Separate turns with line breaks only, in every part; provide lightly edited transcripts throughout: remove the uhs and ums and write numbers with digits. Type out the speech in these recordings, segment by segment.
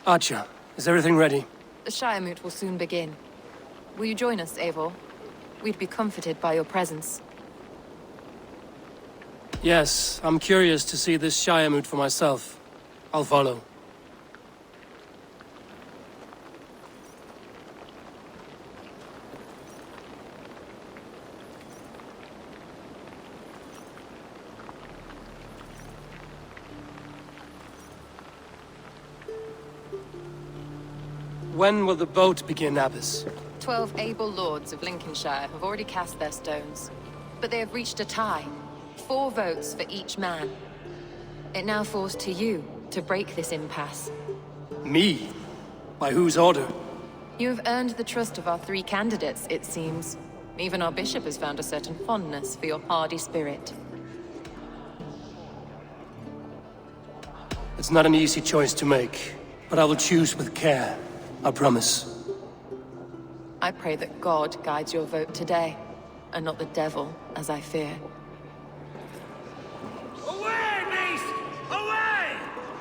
Archer, is everything ready?
The Shiremoot will soon begin. Will you join us, Eivor? We'd be comforted by your presence.
Yes, I'm curious to see this Shiremoot for myself. I'll follow. When will the boat begin, Abbess?
12 able lords of Lincolnshire have already cast their stones, but they have reached a tie. 4 votes for each man. It now falls to you to break this impasse.
Me? By whose order?
You have earned the trust of our 3 candidates, it seems. Even our bishop has found a certain fondness for your hardy spirit.
It's not an easy choice to make, but I will choose with care. I promise.
I pray that God guides your vote today, and not the devil, as I fear.
Away, beast! Away!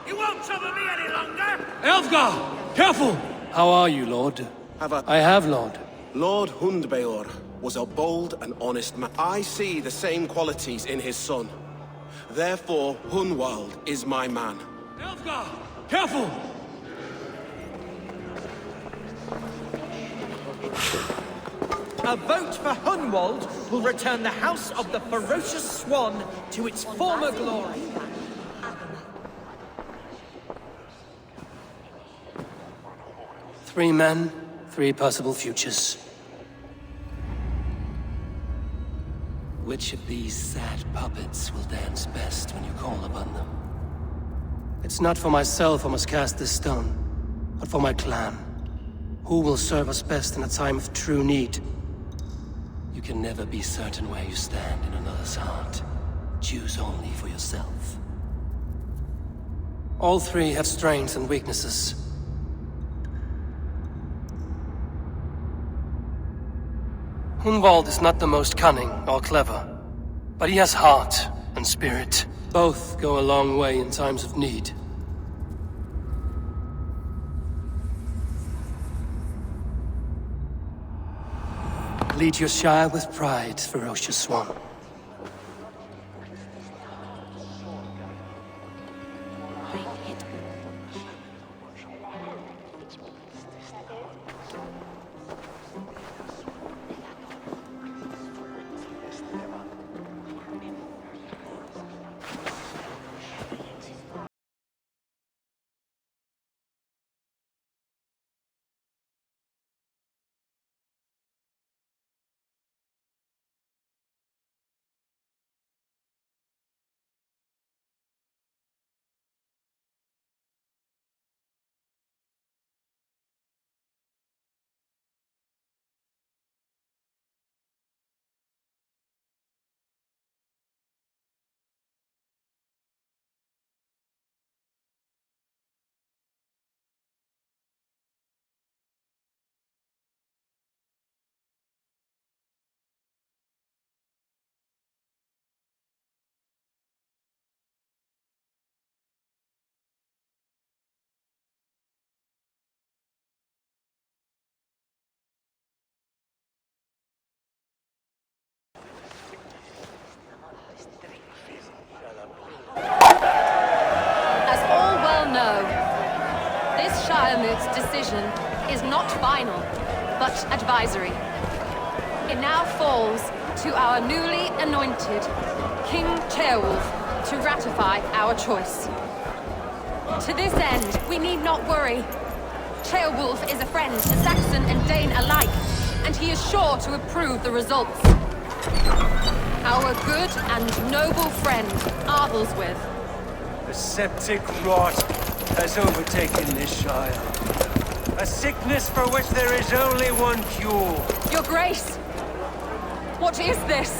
You won't trouble me any longer!
Elfgar! Careful! How are you, Lord? I have, Lord.
Lord Hundbeor was a bold and honest man. I see the same qualities in his son. Therefore, Hunwald is my man.
Elfgar! Careful!
A vote for Hunwald will return the House of the Ferocious Swan to its former glory.
Three men, 3 possible futures. Which of these sad puppets will dance best when you call upon them? It's not for myself I must cast this stone, but for my clan. Who will serve us best in a time of true need? You can never be certain where you stand in another's heart. Choose only for yourself. All 3 have strengths and weaknesses. Hunwald is not the most cunning or clever, but he has heart and spirit. Both go a long way in times of need. Lead your Shire with pride, Ferocious Swan.
As all well know, this Shiremoot's decision is not final, but advisory. It now falls to our newly anointed King Ceolwulf to ratify our choice. To this end, we need not worry. Ceolwulf is a friend to Saxon and Dane alike, and he is sure to approve the results. Our good and noble friend, Arthelswith.
The septic rot has overtaken this Shire. A sickness for which there is only one cure.
Your Grace! What is this?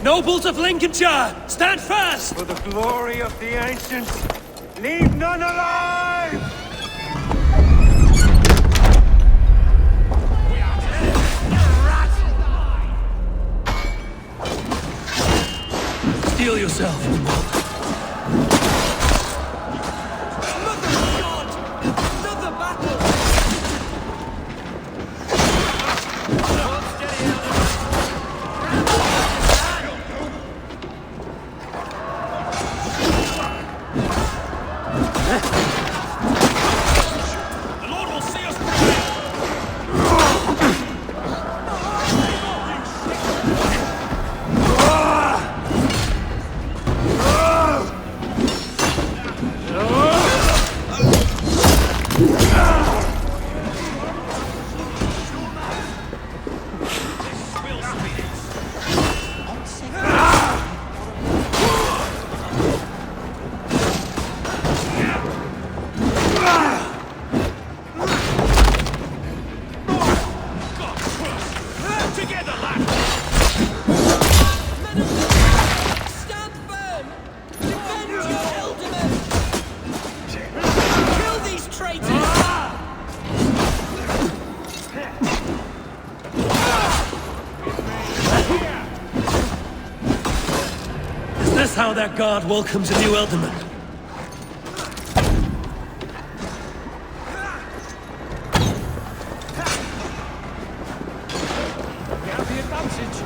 Nobles of Lincolnshire, stand fast!
For the glory of the ancients, leave none alive!
Heal yourself, Hunwald.
Another battle! Stand firm! Defend your ealdorman! Kill these traitors!
Is this how their guard welcomes a new Elderman?
You have the advantage.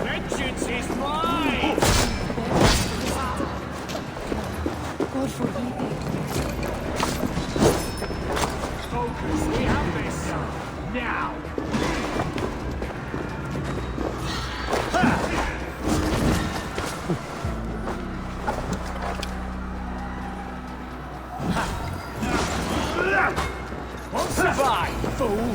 Vengeance is mine!
God forgive thee.
Focus, we have this. Now! Won't survive, fool!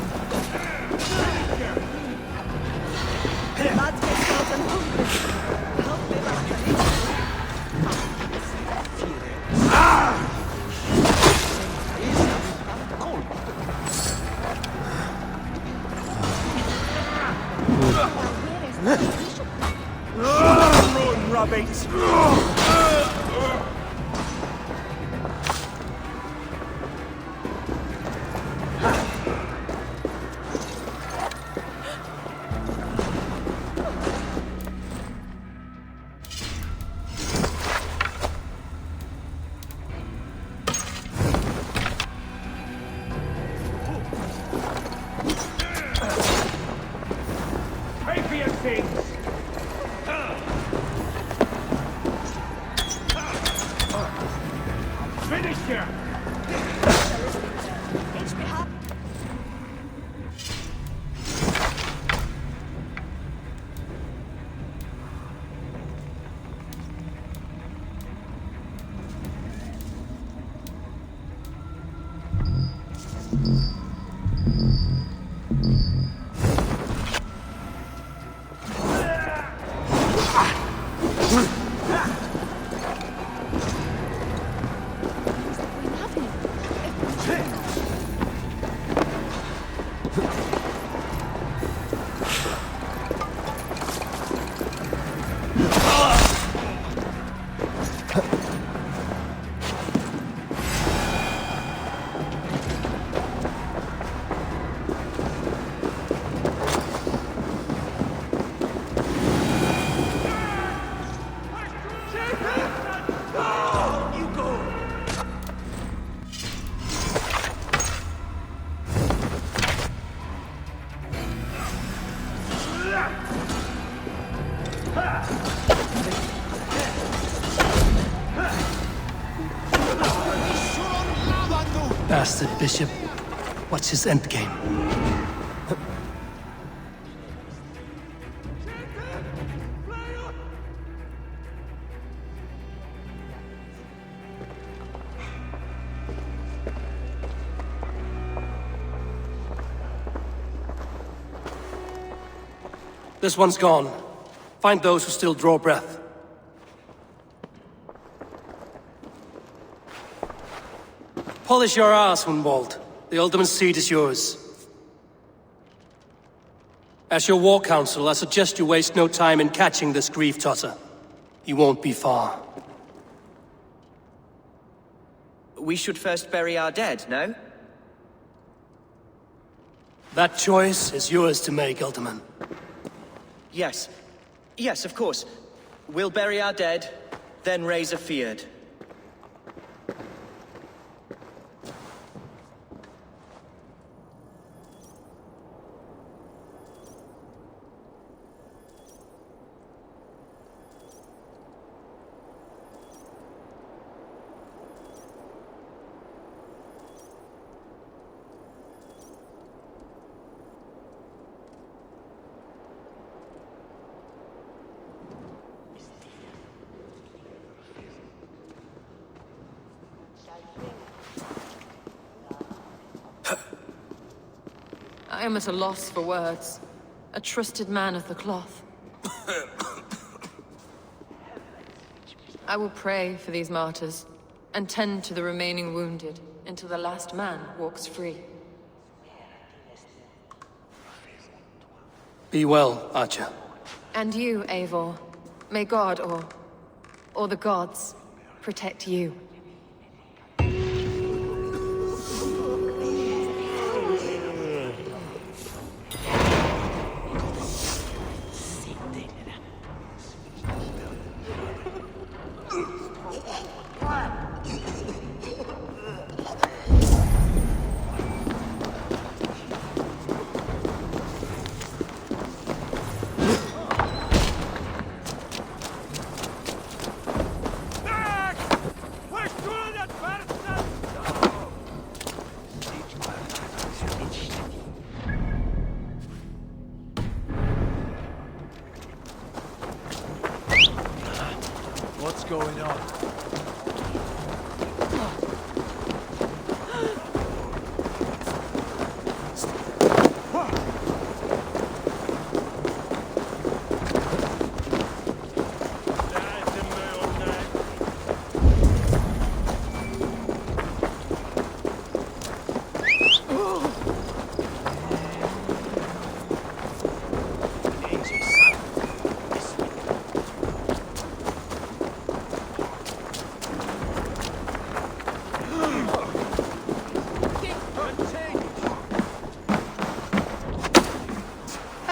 Run, rabbit! Pay for your sins! Finish her!
Bastard bishop. What's his endgame? This one's gone. Find those who still draw breath. Polish your ass, Hunwald. The ultimate seat is yours. As your war council, I suggest you waste no time in catching this grief-tosser. He won't be far.
We should first bury our dead, no?
That choice is yours to make, Ultiman.
Yes. Yes, of course. We'll bury our dead, then raise a feared.
I am at a loss for words. A trusted man of the cloth. I will pray for these martyrs, and tend to the remaining wounded, until the last man walks free.
Be well, Archer.
And you, Eivor. May God, or the gods, protect you.
What's going on?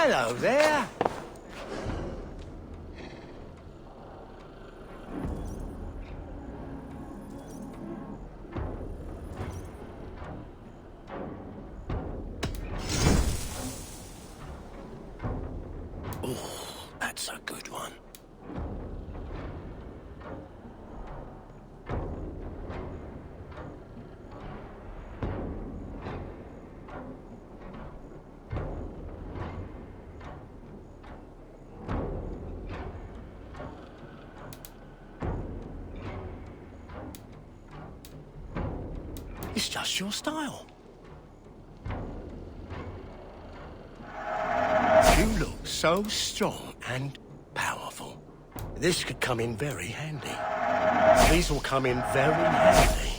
Hello there.
Oh, that's a good one.
It's just your style. You look so strong and powerful. This could come in very handy. These will come in very handy.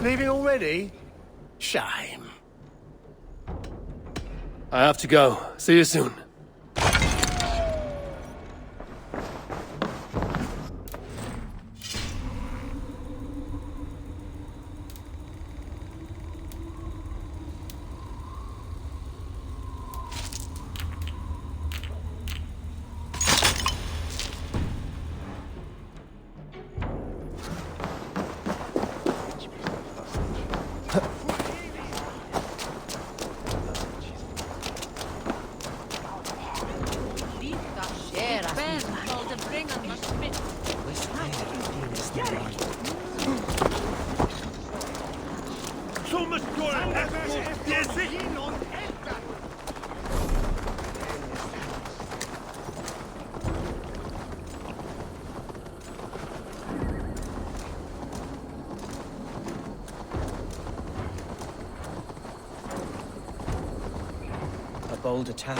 Leaving already? Shame.
I have to go. See you soon.
bold attack,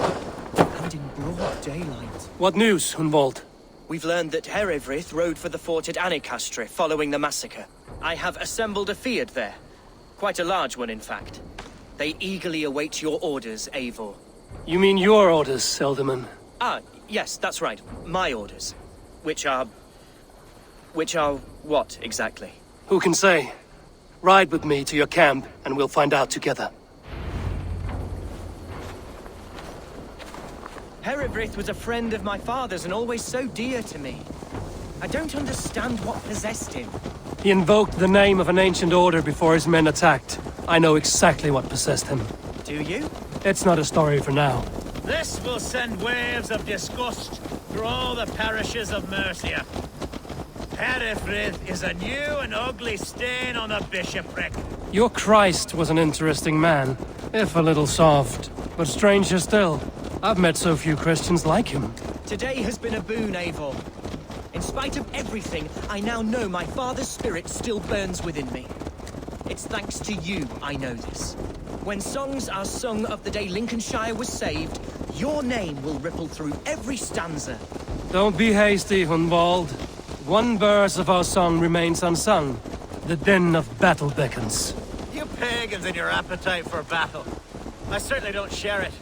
and in broad daylight.
What news, Hunwald?
We've learned that Herewrith rode for the fort at Annikastre following the massacre. I have assembled a field there. Quite a large one, in fact. They eagerly await your orders, Eivor.
You mean your orders, Elderman?
Ah, yes, that's right. My orders. Which are what, exactly?
Who can say? Ride with me to your camp, and we'll find out together.
Herewrith was a friend of my father's and always so dear to me. I don't understand what possessed him.
He invoked the name of an ancient order before his men attacked. I know exactly what possessed him.
Do you?
It's not a story for now.
This will send waves of disgust through all the parishes of Mercia. Herefrith is a new and ugly stain on the bishopric.
Your Christ was an interesting man, if a little soft. But stranger still, I've met so few Christians like him.
Today has been a boon, Eivor. In spite of everything, I now know my father's spirit still burns within me. It's thanks to you I know this. When songs are sung of the day Lincolnshire was saved, your name will ripple through every stanza.
Don't be hasty, Hunwald. One verse of our song remains unsung. The din of battle beckons.
You pagans and your appetite for battle. I certainly don't share it.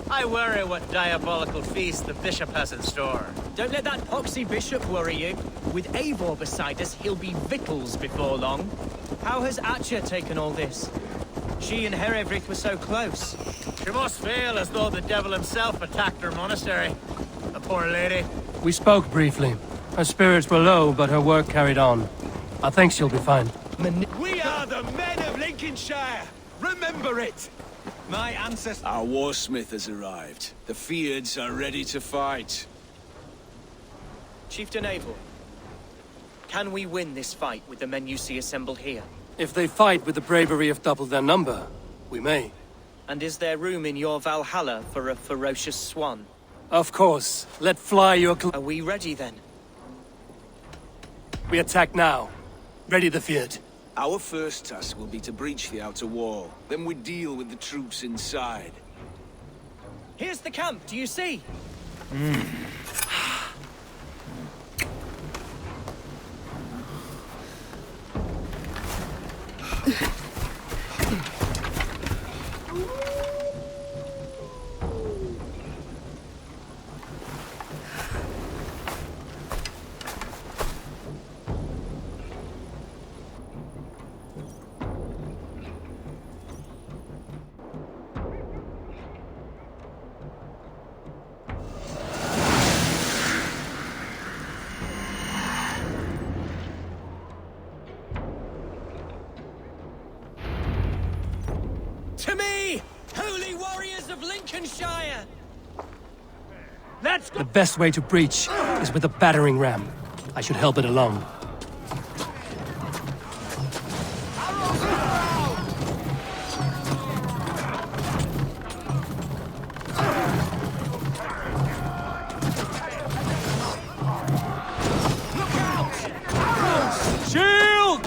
I worry what diabolical feast the bishop has in store.
Don't let that poxy bishop worry you. With Eivor beside us, he'll be victuals before long. How has Atcha taken all this? She and Herewrith were so close.
She must feel as though the devil himself attacked her monastery. The poor lady.
We spoke briefly. Her spirits were low, but her work carried on. I think she'll be fine.
We are the men of Lincolnshire! Remember it! My ancestors...
Our warsmith has arrived. The Fields are ready to fight.
Chieftain Eivor, can we win this fight with the men you see assembled here?
If they fight with the bravery of double their number, we may.
And is there room in your Valhalla for a ferocious swan?
Of course. Let fly your
Are we ready then?
We attack now. Ready the field.
Our first task will be to breach the outer wall. Then we deal with the troops inside.
Here's the camp, do you see? To me, holy warriors of Lincolnshire!
Let's go!
The best way to breach is with a battering ram. I should help it along. Shield!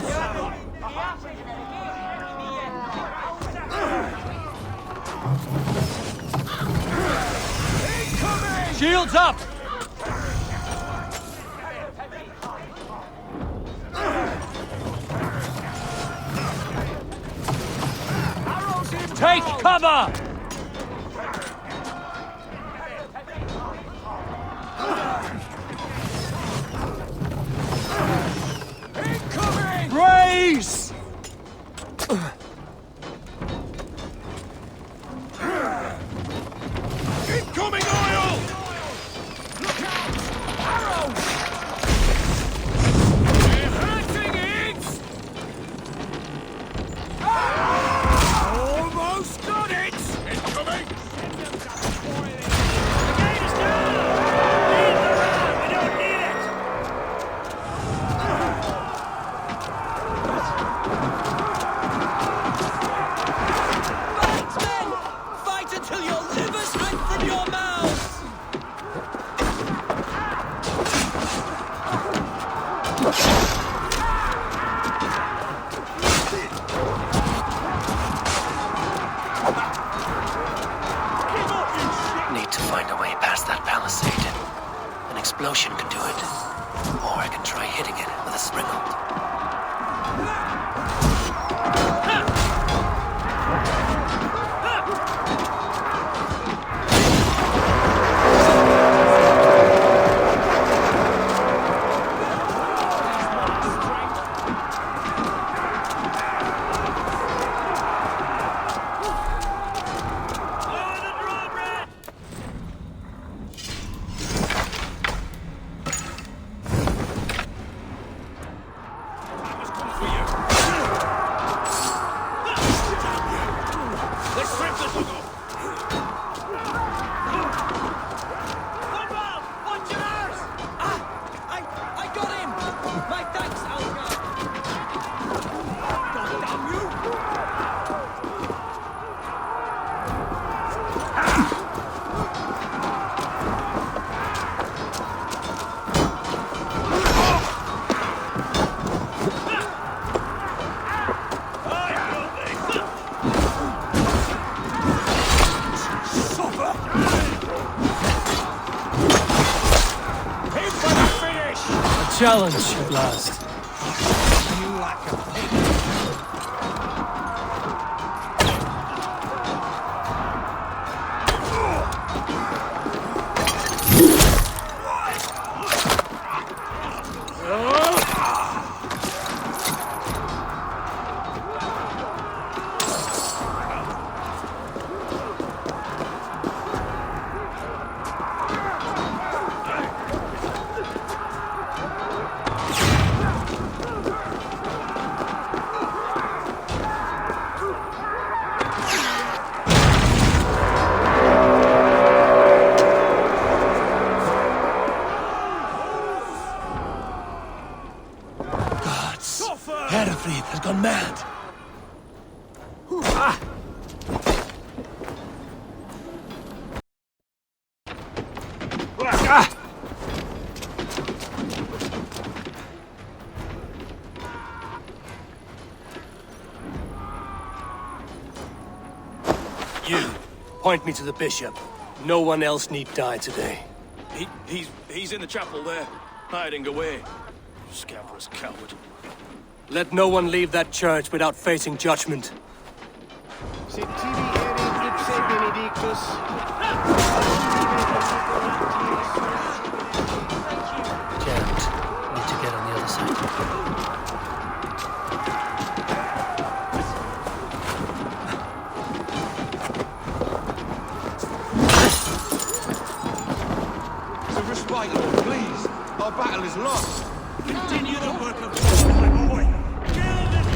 Shields up! Take cover! Incoming! Race!
Incoming oil! Look out! Arrows! We're hurting it! Almost got it! Incoming!
The gate is down! Leave the ram! We don't need it!
challenge at last.
You lack a pig.
Herefrith has gone mad. You, point me to the bishop. No one else need die today.
He's in the chapel there, hiding away. Scabrous coward.
Let no one leave that church without facing judgment.
Sit tibi erit ipse benedictus.
Can't. Need to get on the other side.
To respite, Lord, please. Our battle is lost.
Continue the work of God, my boy. Kill this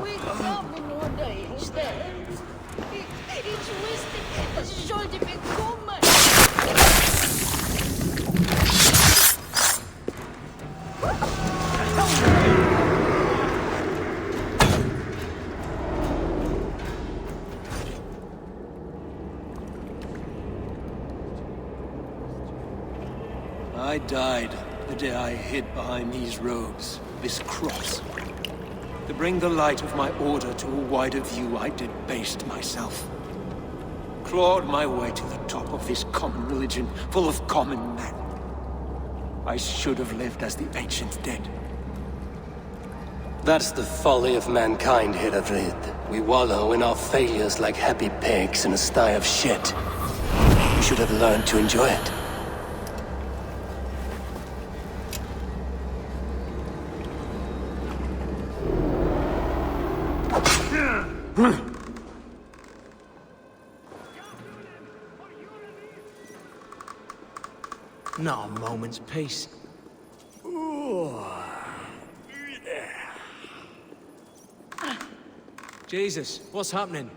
We come in order instead. It's wasted. Het sollte bekommen.
I died the day I hid behind these robes, this cross. To bring the light of my order to a wider view, I debased myself. Clawed my way to the top of this common religion, full of common men. I should have lived as the ancient dead. That's the folly of mankind, Herefrith. We wallow in our failures like happy pigs in a sty of shit. You should have learned to enjoy it.
Not a moment's peace. Jesus, what's happening?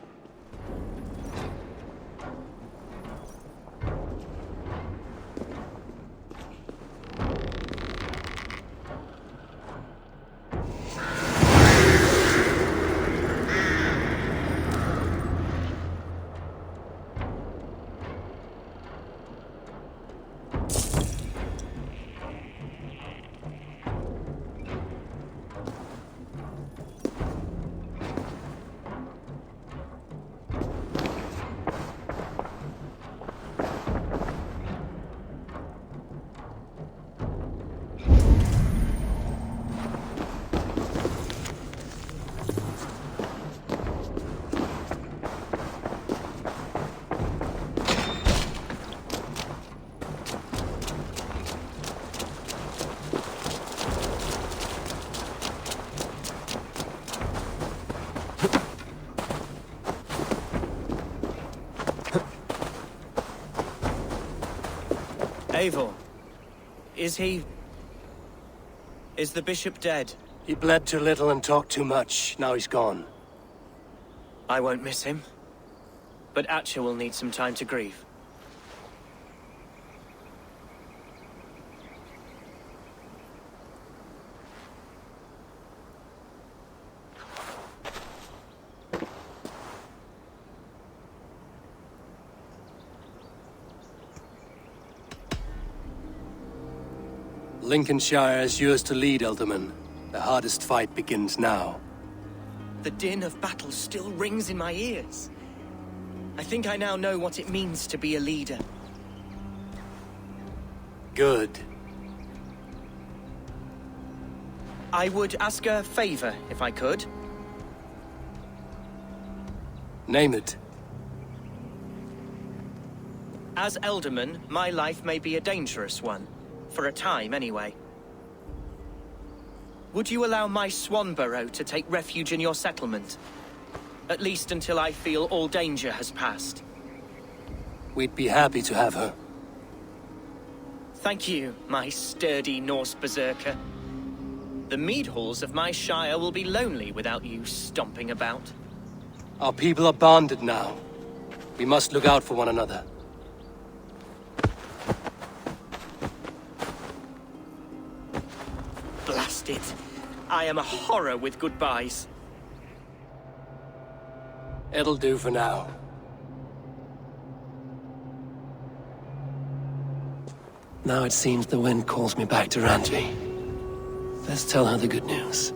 Eivor, is the bishop dead?
He bled too little and talked too much. Now he's gone.
I won't miss him. But Atcha will need some time to grieve.
Lincolnshire is yours to lead, Elderman. The hardest fight begins now.
The din of battle still rings in my ears. I think I now know what it means to be a leader.
Good.
I would ask a favor, if I could.
Name it.
As Elderman, my life may be a dangerous one. For a time, anyway. Would you allow my Swanborough to take refuge in your settlement? At least until I feel all danger has passed.
We'd be happy to have her.
Thank you, my sturdy Norse berserker. The mead halls of my shire will be lonely without you stomping about.
Our people are bonded now. We must look out for one another.
Blast it. I am a horror with goodbyes.
It'll do for now. Now it seems the wind calls me back to Randvi. Let's tell her the good news.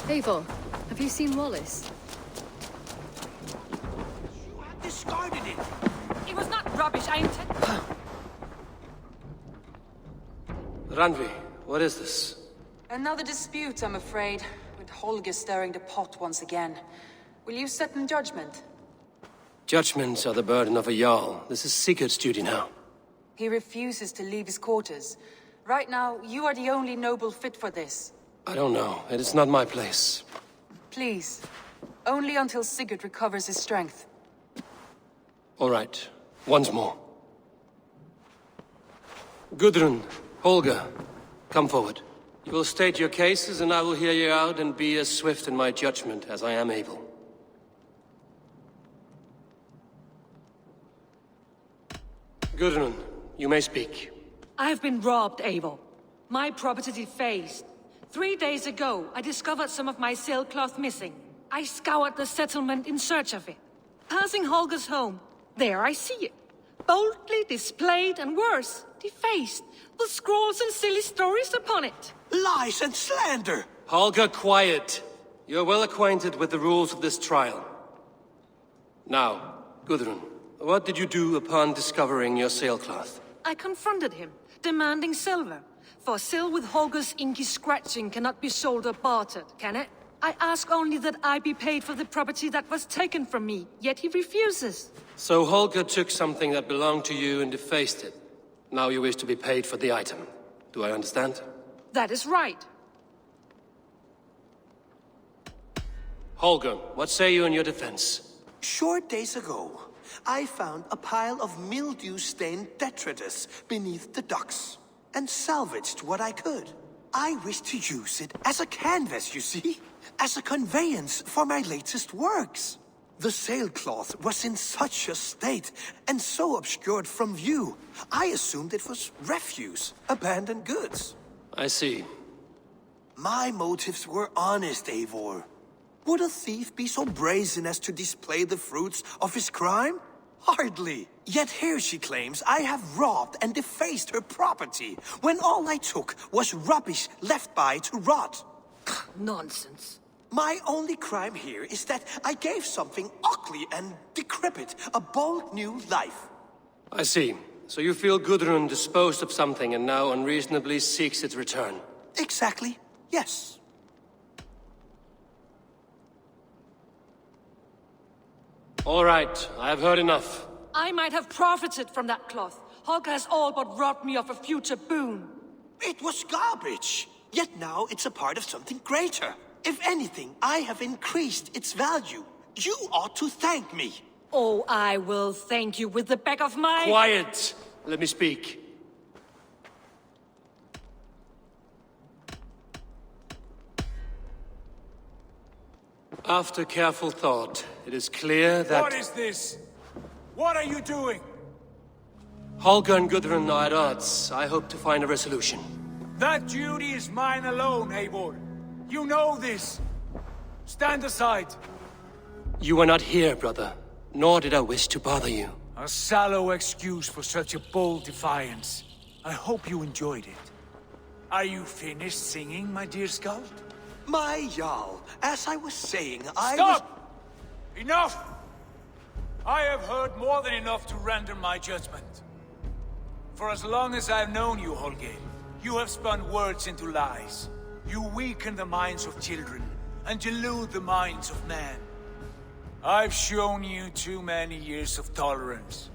Eivor, have you seen Wallace?
You had discarded it.
It was not rubbish, I intend...
Randvi, what is this?
Another dispute, I'm afraid, with Holger stirring the pot once again. Will you set in judgment?
Judgments are the burden of a Jarl. This is Sigurd's duty now.
He refuses to leave his quarters. Right now, you are the only noble fit for this.
I don't know. It is not my place.
Please. Only until Sigurd recovers his strength.
All right. Once more. Gudrun, Holger, come forward. You will state your cases, and I will hear you out and be as swift in my judgment as I am able. Gudrun, you may speak.
I have been robbed, Eivor. My property defaced. 3 days ago, I discovered some of my sailcloth missing. I scoured the settlement in search of it. Passing Holger's home, there I see it. Boldly displayed and worse, defaced, with scrolls and silly stories upon it.
Lies and slander!
Holger, quiet. You're well acquainted with the rules of this trial. Now, Gudrun, what did you do upon discovering your sailcloth?
I confronted him, demanding silver. For sil with Holger's inky scratching cannot be sold or bartered, can it? I ask only that I be paid for the property that was taken from me, yet he refuses.
So Holger took something that belonged to you and defaced it. Now you wish to be paid for the item. Do I understand?
That is right.
Holger, what say you in your defense?
Short days ago, I found a pile of mildew-stained detritus beneath the docks, and salvaged what I could. I wish to use it as a canvas, you see? As a conveyance for my latest works. The sailcloth was in such a state, and so obscured from view, I assumed it was refuse, abandoned goods.
I see.
My motives were honest, Eivor. Would a thief be so brazen as to display the fruits of his crime? Hardly. Yet here she claims I have robbed and defaced her property, when all I took was rubbish left by to rot.
Nonsense.
My only crime here is that I gave something ugly and decrepit a bold new life.
I see. So you feel Gudrun disposed of something and now unreasonably seeks its return.
Exactly, yes.
All right, I have heard enough.
I might have profited from that cloth. Holger has all but robbed me of a future boon.
It was garbage. Yet now it's a part of something greater. If anything, I have increased its value. You ought to thank me.
Oh, I will thank you with the back of my...
Quiet! Let me speak. After careful thought, it is clear that...
What is this? What are you doing?
Holger and Gudrun are at odds. I hope to find a resolution.
That duty is mine alone, Eivor. You know this. Stand aside.
You are not here, brother. Nor did I wish to bother you.
A sallow excuse for such a bold defiance. I hope you enjoyed it. Are you finished singing, my dear Skald?
My Jarl, as I was saying, I
Stop! Enough! I have heard more than enough to render my judgment. For as long as I've known you, Holger, you have spun words into lies. You weaken the minds of children, and delude the minds of men. I've shown you too many years of tolerance.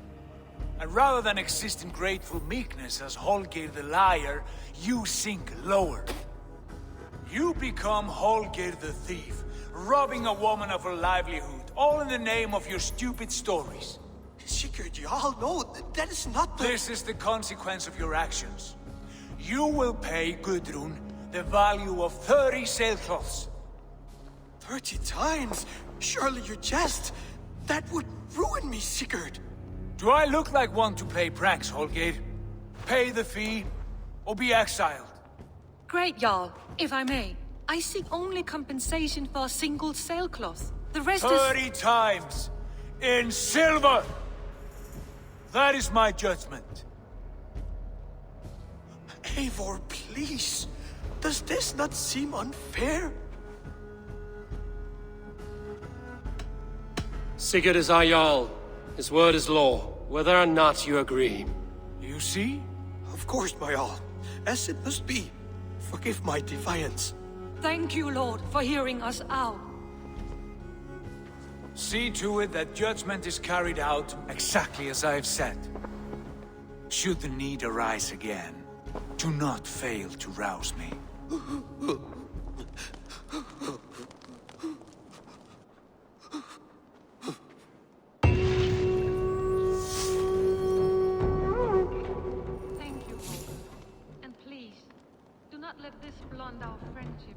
And rather than exist in grateful meekness as Holger the liar, you sink lower. You become Holger the thief, robbing a woman of her livelihood, all in the name of your stupid stories.
Sigurd, Jarl, no, that is not the...
This is the consequence of your actions. You will pay Gudrun the value of 30 sailcloths.
30 times? Surely you jest. That would ruin me, Sigurd.
Do I look like one to play pranks, Holger? Pay the fee, or be exiled.
Great, Jarl. If I may, I seek only compensation for a single sailcloth. The rest is...
30 times! In silver! That is my judgment.
Eivor, please. Does this not seem unfair?
Sigurd is our Jarl. His word is law, whether or not you agree.
You see?
Of course, my Jarl. As it must be. Forgive my defiance.
Thank you, Lord, for hearing us out.
See to it that judgment is carried out exactly as I have said. Should the need arise again, do not fail to rouse me.
Thank you, Holger. And please, do not let this blunt our friendship.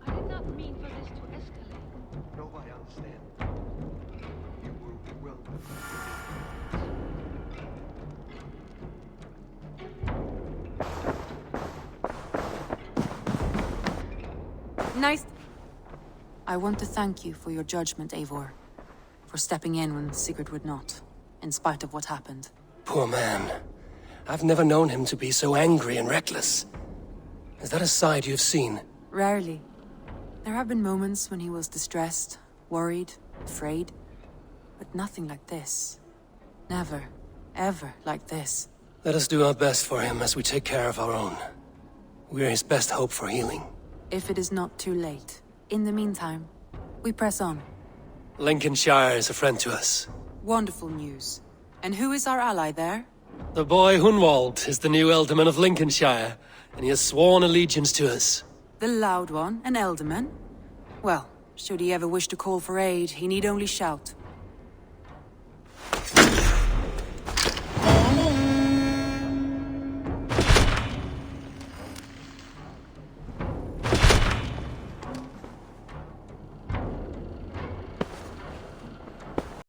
I did not mean for this to escalate.
No, I understand. You will be welcome.
Nice. I want to thank you for your judgment, Eivor. For stepping in when Sigurd would not, in spite of what happened.
Poor man. I've never known him to be so angry and reckless. Is that a side you've seen?
Rarely. There have been moments when he was distressed, worried, afraid. But nothing like this. Never, ever like this.
Let us do our best for him as we take care of our own. We're his best hope for healing.
If it is not too late. In the meantime, we press on.
Lincolnshire is a friend to us.
Wonderful news. And who is our ally there?
The boy Hunwald is the new Ealdorman of Lincolnshire, and he has sworn allegiance to us.
The loud one, an Ealdorman? Well, should he ever wish to call for aid, he need only shout.